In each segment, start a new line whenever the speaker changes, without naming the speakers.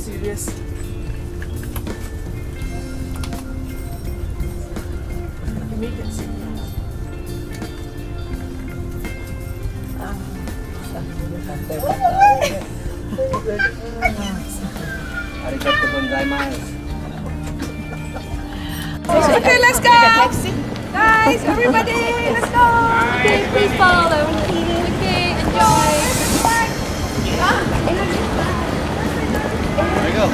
serious. You make it serious.
Arigatou gozaimasu.
Okay, let's go. Guys, everybody, let's go.
Okay, please follow. Okay, enjoy.
There you go.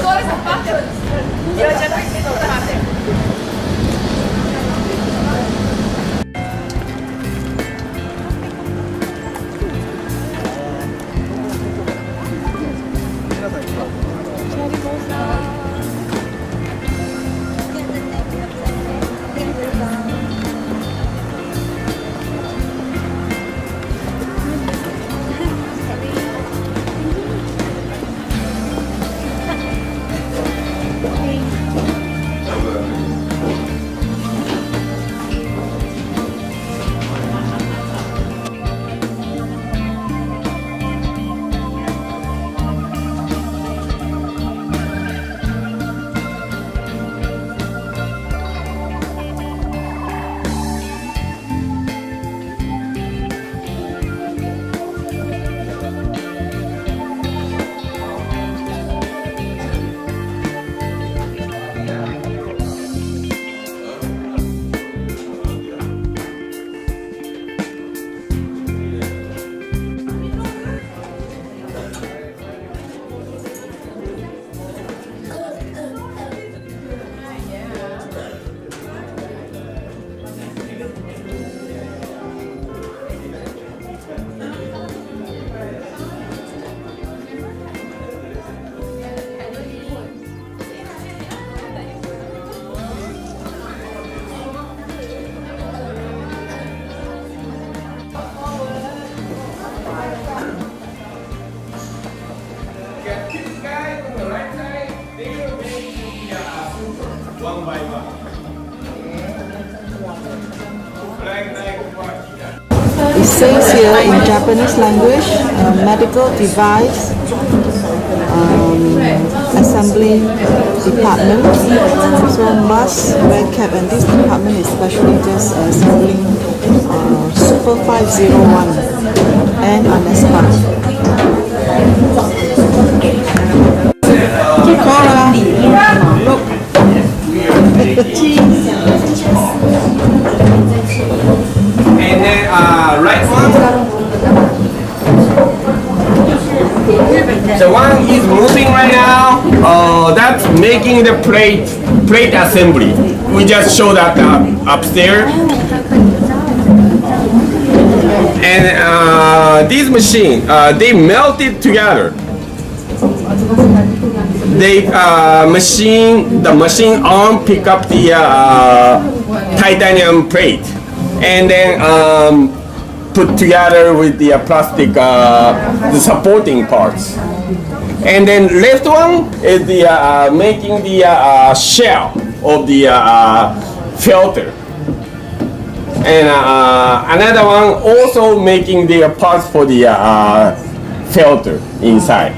Toda esa parte. Yo ya no entiendo otra parte.
It says here in Japanese language, medical device assembly department. So must wear cap, and this department is especially just assembling Super 501 and Anespa. Cora, look.
And then right one. The one is moving right now. That's making the plate assembly. We just showed that upstairs. And this machine, they melt it together. The machine arm pick up the titanium plate, and then put together with the plastic, the supporting parts. And then left one is the making the shell of the filter. And another one also making the parts for the filter inside.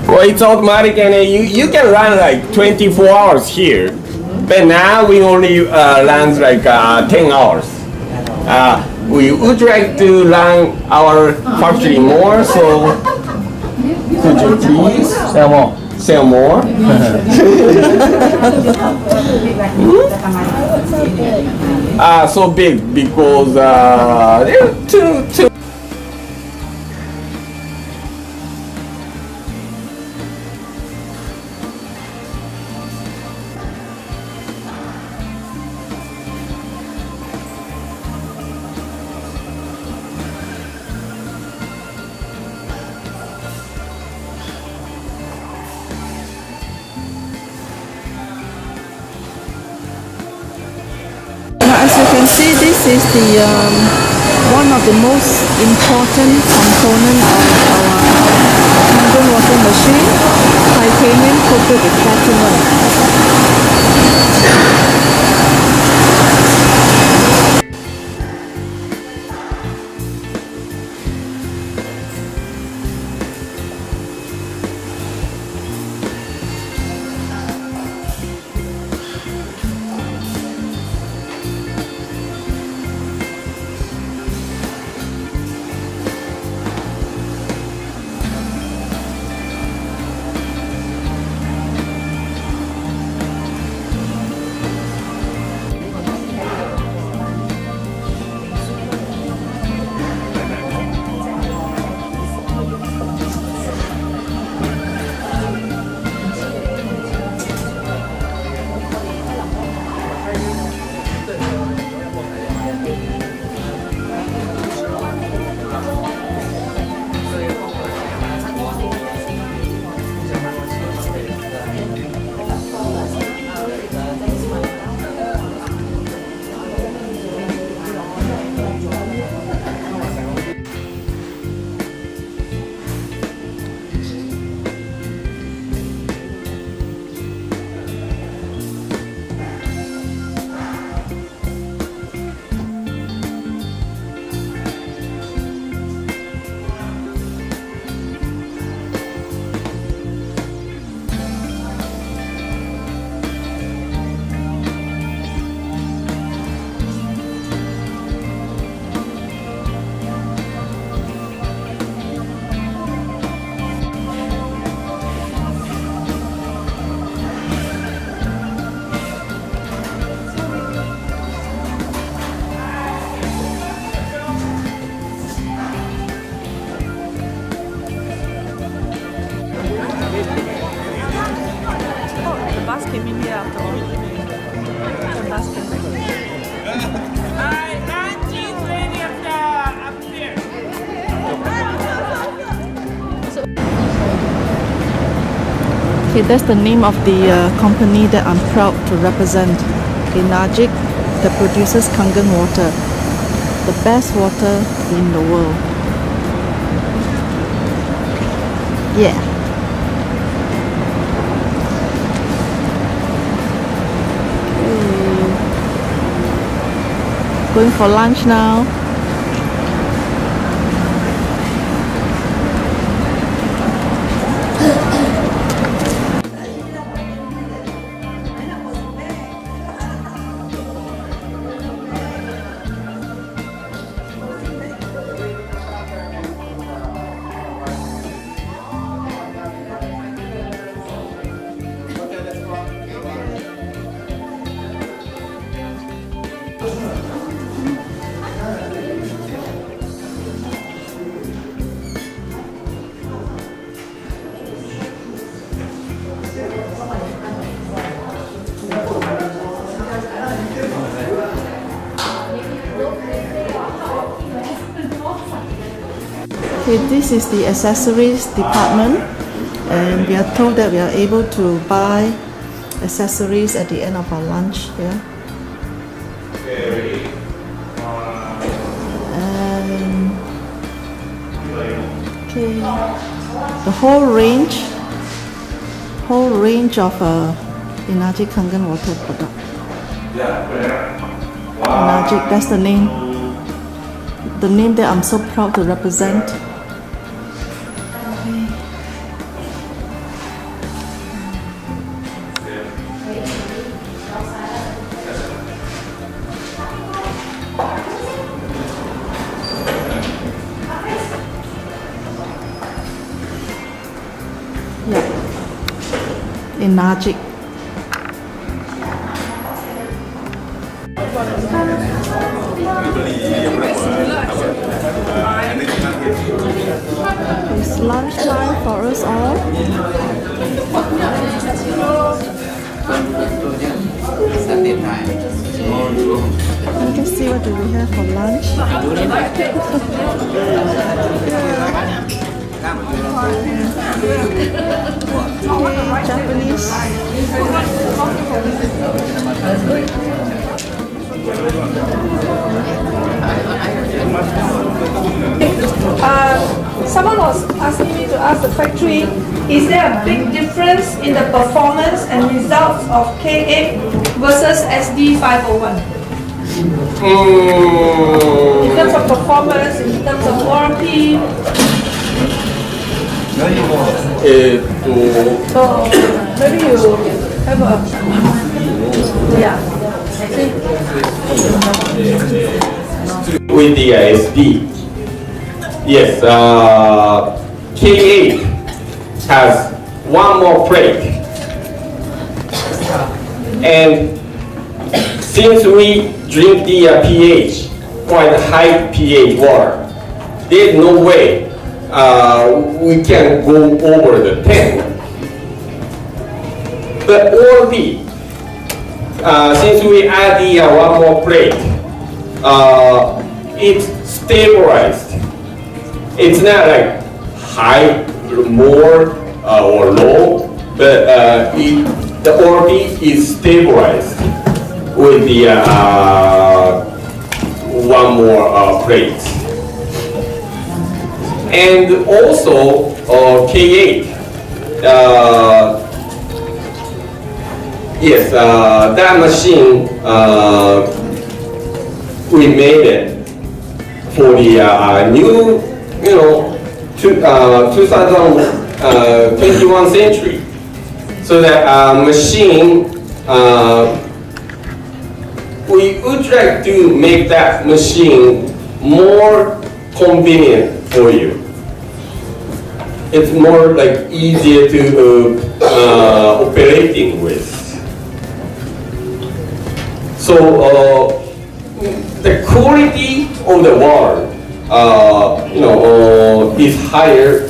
Well, it's automatic, and you can run like 24 hours here. But now we only run like 10 hours. We would like to run our factory more, so could you please sell more? Sell more? So big because they're too.
This is the one of the most important component of our Kangen water machine, titanium coated with platinum.
The bus came in here after all. The bus came in.
Okay, that's the name of the company that I'm proud to represent. Enagic, that produces Kangen water, the best water in the world. Yeah. Okay. Going for lunch now. Okay, this is the accessories department, and we are told that we are able to buy accessories at the end of our lunch here. And okay, the whole range of Enagic Kangen water product. Enagic, that's the name that I'm so proud to represent. Yeah, Enagic. It's lunchtime for us all. Let us see what do we have for lunch. Okay, Japanese.
someone was asking me to ask the factory, is there a big difference in the performance and results of K8 versus SD501? In terms of performance, in terms of warranty? So maybe you have a, yeah.
With the SD, yes, K8 has one more plate, and since we drink the pH, quite high pH water, there's no way we can go over the 10. But ORP, since we add the one more plate, it's stabilized. It's not like high, more, or low, but the ORP is stabilized with the one more plate. And also K8, yes, that machine, we made it for the new, 2021 century. So that machine, we would like to make that machine more convenient for you. It's more like easier to operating with. So the quality of the water, is higher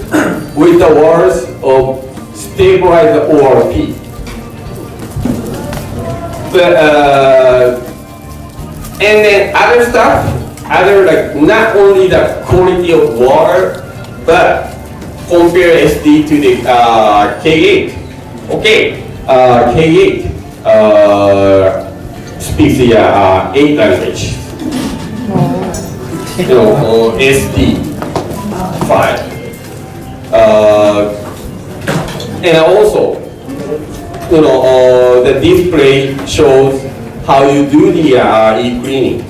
with the waters of stabilized ORP. But and then other stuff, like not only the quality of water, but compare SD to the K8. Okay, K8 speaks the 8 language. SD 5. And also, the display shows how you do the e-cleaning.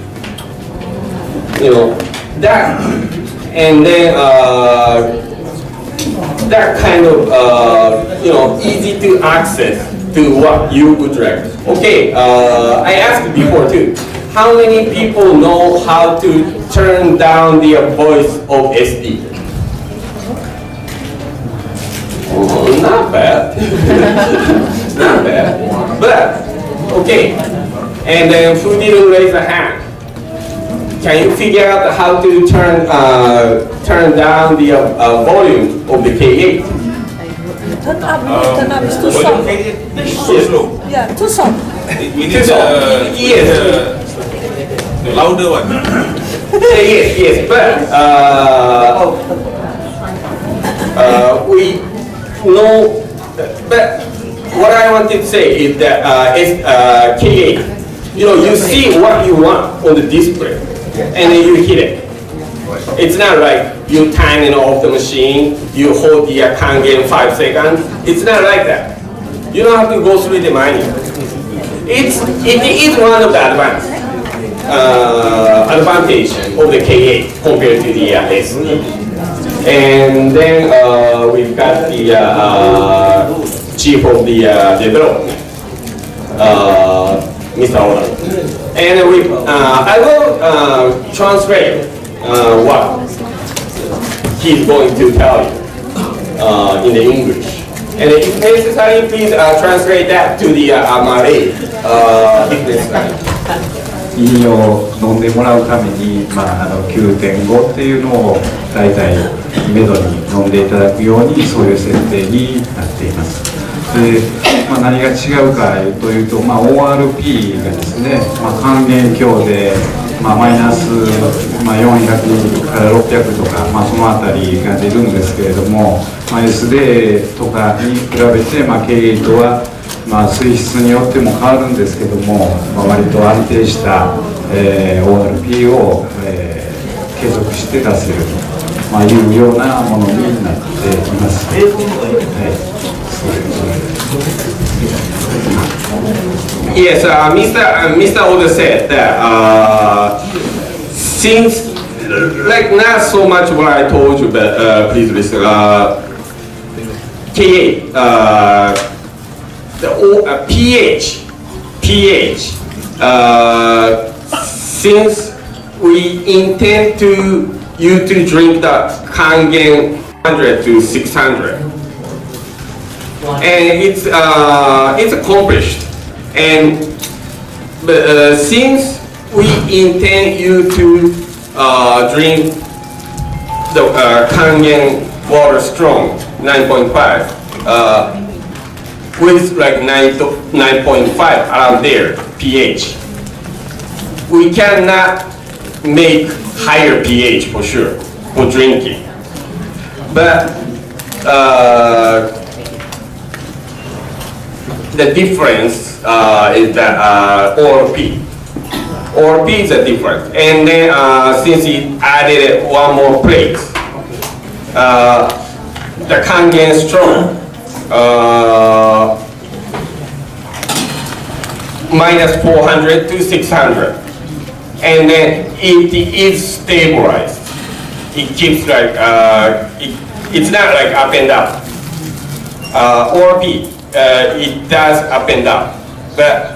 That, and then that kind of easy to access to what you would like. Okay, I asked before too. How many people know how to turn down the voice of SD? Oh, not bad. Not bad. But, okay. And then who didn't raise a hand? Can you figure out how to turn down the volume of the K8?
Turn up, turn up, it's too soft.
Yes.
Yeah, too soft.
We need
Yes.
the louder one.
Yes, but we know. But what I want to say is that K8. You see what you want on the display, and then you hit it. It's not like you turn it off the machine, you hold the Kangen 5 seconds. It's not like that. You don't have to go through the manual. It is one of the advantage of the K8 compared to the SD. And then we've got the chief of the development, Mr. Oda. And I will translate what he's going to tell you in the English. And if necessary, please translate that to the Malay, if necessary.
飲料を飲んでもらうために、9.5 っていうのを大体めどに飲んでいただくようにそういう設定になっています。で、何が違うかというと、ORP がですね、還元強で、マイナス、400から600とか、そのあたりが出るんですけれども、SD とかに比べて、K8 は水質によっても変わるんですけども、割と安定した、ORP を、継続して出せる。いうようなものになっています。はい、
Yes, Mr. Oda said that since like not so much what I told you, but please listen. K8, the pH. Since we intend you to drink the Kangen 100 to 600, and it's accomplished. And but since we intend you to drink the Kangen water strong 9.5 with like 9.5 around there pH, we cannot make higher pH for sure for drinking, but the difference is that ORP is a difference, and then since he added one more plate, the Kangen strong minus 400 to 600, and then it is stabilized. It keeps like it's not like up and down. ORP it does up and down, but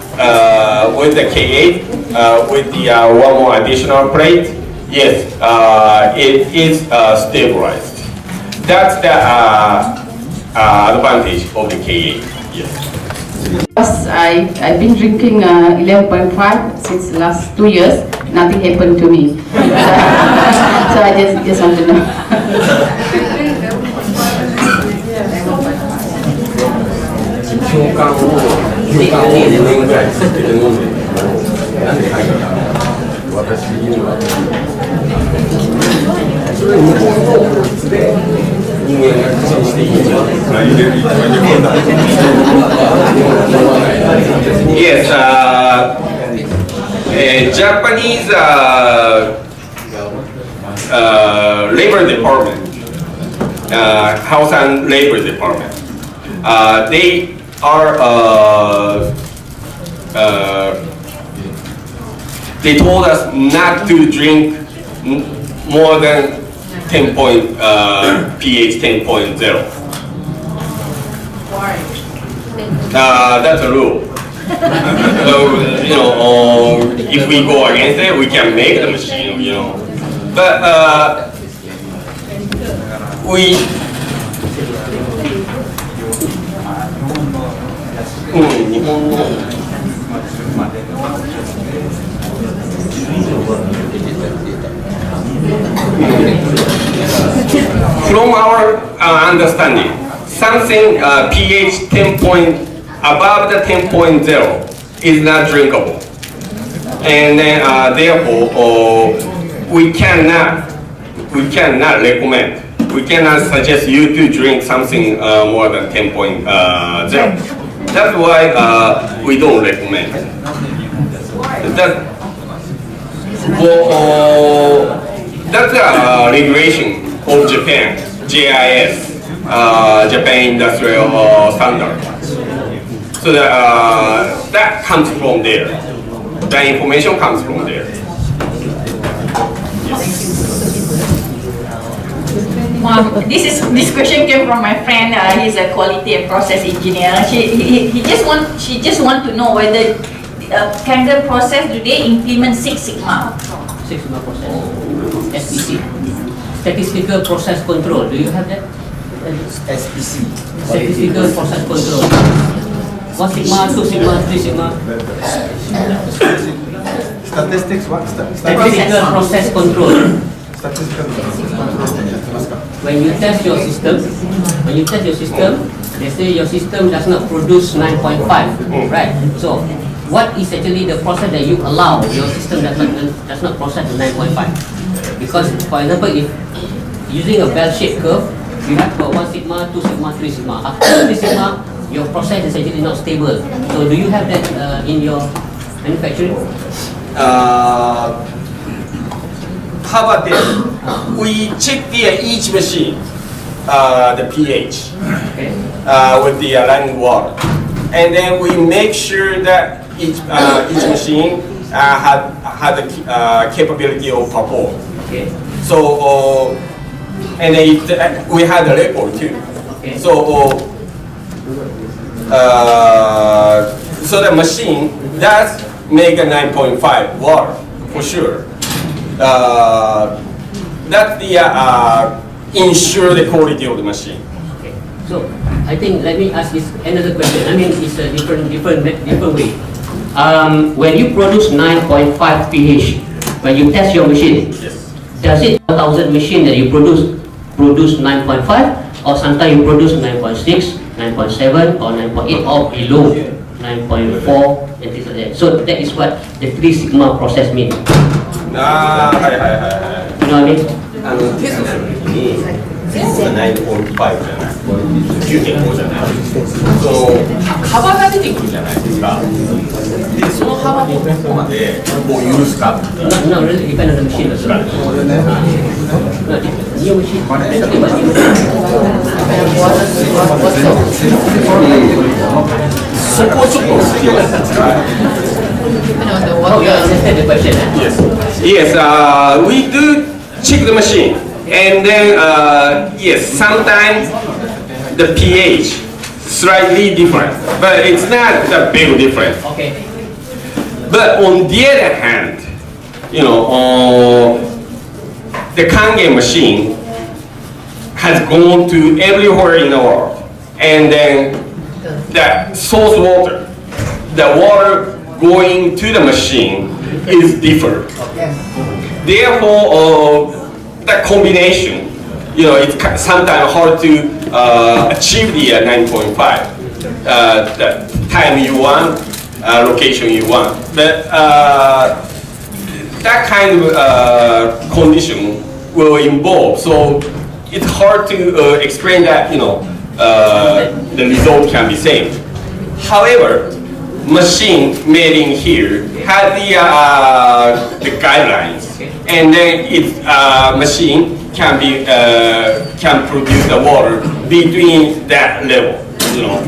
with the K8 with the one more additional plate, yes, it is stabilized. That's the advantage of the K8. Yes.
Because I've been drinking 11.5 since the last 2 years. Nothing happened to me. So I just want to know.
Yes, Japanese labor department, House and Labor Department, they are they told us not to drink more than 10 point pH 10.0. That's a rule. If we go against it, we can make the machine, But from our understanding, something pH 10 point above the 10.0 is not drinkable, and then therefore we cannot recommend. We cannot suggest you to drink something more than 10.0. That's why we don't recommend. That's a regulation of Japan, JIS, Japan Industrial Standard. So that comes from there. The information comes from there.
This question came from my friend. He's a quality and process engineer. She just want to know whether Kangen process, do they implement Six Sigma?
Six Sigma process, SPC, statistical process control. Do you have that?
SPC.
Statistical process control. 1 Sigma, 2 Sigma, 3 Sigma.
Statistics what?
Statistical process control. When you test your system, they say your system does not produce 9.5, right? So, what is actually the process that you allow your system does not process the 9.5? Because, for example, if using a bell-shaped curve, you have 1 Sigma, 2 Sigma, 3 Sigma. After 3 Sigma, your process is actually not stable. So, do you have that in your manufacturing?
how about this? We check each machine, the pH, with the running water, and then we make sure that each machine had the capability of perform.
Okay.
So, and then we had the record too.
Okay.
So, so the machine does make a 9.5 water for sure. That's the ensure the quality of the machine.
Okay. So I think let me ask this another question. I mean, it's a different way. When you produce 9.5 pH, when you test your machine,
Yes.
does it 1,000 machine that you produce 9.5, or sometimes you produce 9.6, 9.7, or 9.8, or below 9.4, and things like that. So that is what the 3 sigma process means. You know what I mean?
テストするときに、9.5じゃない。9.5じゃない。その幅が出てくるじゃないですか。で、その幅をどこまでもう許すか。
No, really depend on the machine as well. New machine.
そこをちょっと必要です。
Oh, you understand the question?
Yes. Yes. We do check the machine, and then yes, sometimes the pH slightly different, but it's not a big difference.
Okay.
But on the other hand, you know, the Kangen machine has gone to everywhere in the world, and then the source water, the water going to the machine is different. Therefore, the combination, you know, it's sometimes hard to achieve the 9.5, the time you want, location you want. But that kind of condition will involve, so it's hard to explain that, you know, the result can be same. However, machine made in here had the guidelines, and then its machine can produce the water between that level, you know,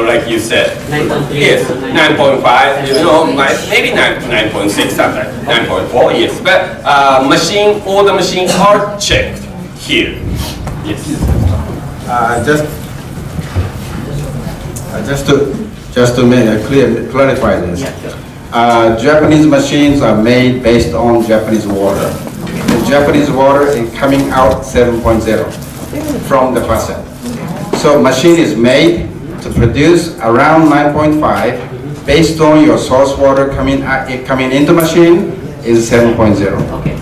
like you said.
9.3.
Yes, 9.5, you know, maybe 9.6 sometimes, 9.4, yes. But all the machines are checked here. Yes.
Just to make clarify this. Japanese machines are made based on Japanese water. The Japanese water is coming out 7.0 from the faucet. So machine is made to produce around 9.5 based on your source water coming into machine is 7.0.
Okay.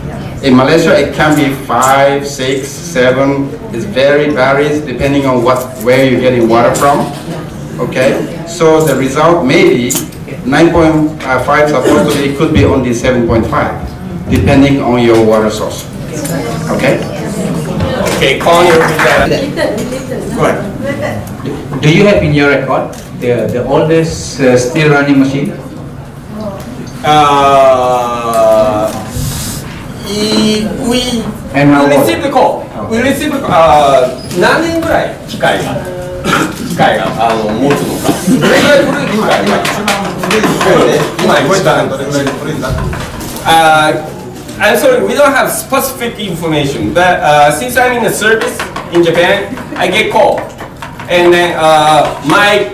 In Malaysia, it can be 5, 6, 7. It varies depending on where you're getting water from. Okay, so the result may be 9.5 supposed to be, it could be only 7.5, depending on your water source. Okay?
Okay, call your Go ahead.
Do you have in your record the oldest still running machine?
We
And how old?
received the call. We received the call. 何年ぐらい機械が持つのか。どれぐらい古い機械が今一番どれぐらい古いんだ。I'm sorry, we don't have specific information, but since I'm in the service in Japan, I get called, and then my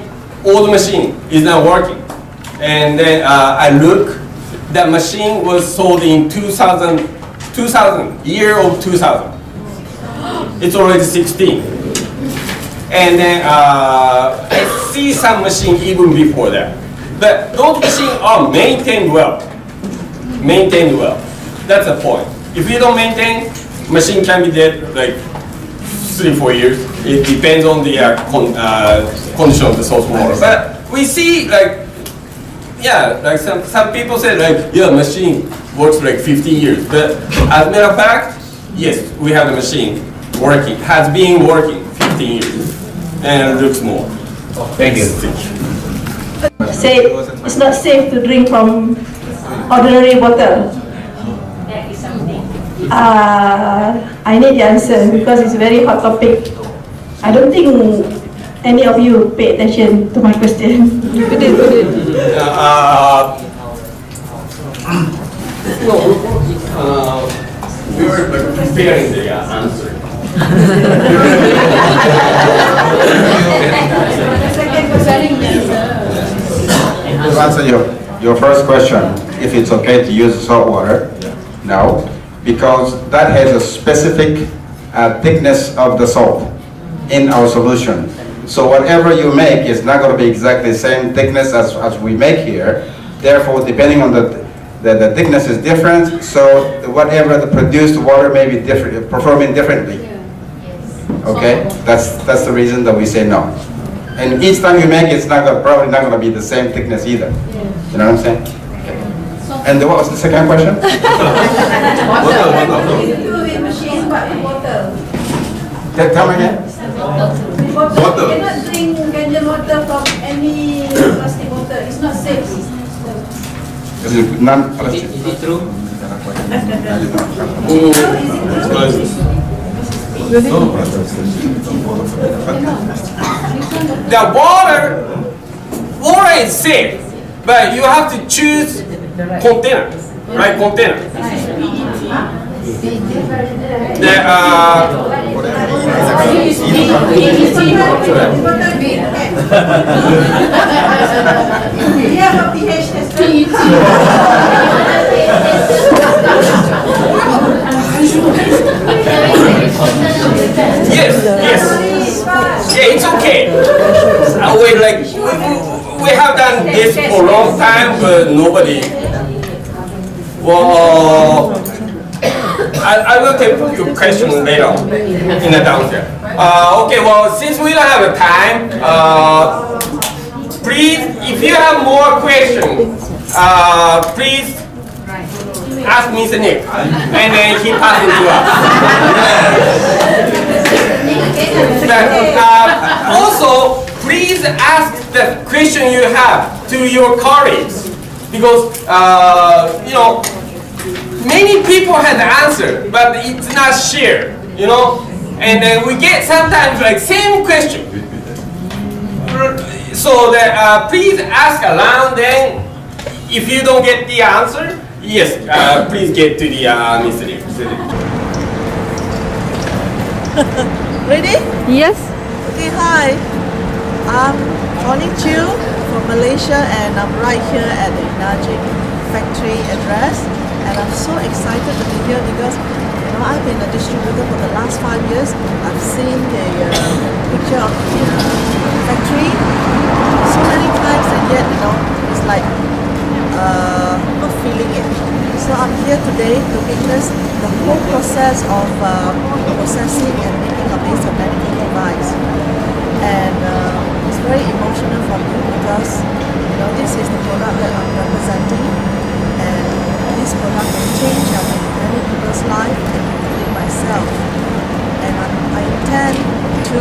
old machine is not working, and then I look. That machine was sold in 2000, year of 2000. It's already 16. And then I see some machine even before that. But those machines are maintained well. Maintained well. That's the point. If you don't maintain, machine can be dead like 3-4 years. It depends on the condition of the source water. But we see like, yeah, like some people say like, yeah, machine works like 50 years. But as a matter of fact, yes, we have a machine working, has been working 15 years, and looks more.
Thank you.
Say it's not safe to drink from ordinary bottle.
That is something.
I need the answer because it's a very hot topic. I don't think any of you pay attention to my question.
No, we were preparing the answer.
To answer your first question, if it's okay to use salt water, no, because that has a specific thickness of the salt in our solution. So whatever you make is not going to be exactly the same thickness as we make here. Therefore, depending on the thickness is different, so whatever the produced water may be different, performing differently. Okay, that's the reason that we say no. And each time you make it, it's probably not going to be the same thickness either. You know what I'm saying? Okay. And what was the second question? Tell me again.
Water. You cannot drink Kangen water from any plastic water. It's not safe.
Is it non-plastic?
Is it true?
The water is safe, but you have to choose container, right? Container. Yes. Yeah, it's okay. We have done this for a long time, but nobody. Well, I will take your question later in the downstairs. Okay, well, since we don't have time, please, if you have more questions, please ask Mr. Nick, and then he passes to us. Also, please ask the question you have to your colleagues, because many people have the answer, but it's not shared, and then we get sometimes like same question. So that please ask around. Then, if you don't get the answer, yes, please get to the Mr. Nick.
Ready?
Yes.
Okay, hi. I'm Connie Chiu from Malaysia, and I'm right here at the Enagic factory address. And I'm so excited to be here because I've been a distributor for the last 5 years. I've seen the picture of the factory so many times, and yet it's like not feeling it. So I'm here today to witness the whole process of processing and making of this medical device. And it's very emotional for me because this is the product that I'm representing, and this product can change many people's life, including myself. And I intend to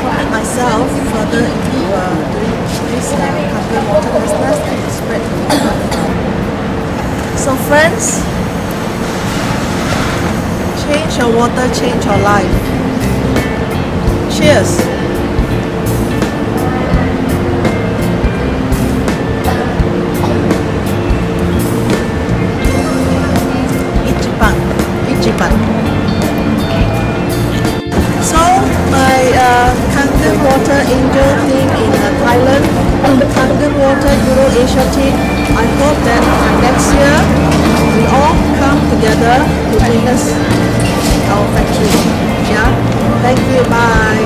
commit myself further into doing this Kangen water business and to spread the water. So friends, change your water, change your life. Cheers! Ichiban. So my Kangen Water Angel team in Thailand, the Kangen Water Euro Asia team, I hope that next year we all come together to witness our factory. Yeah, thank you. Bye.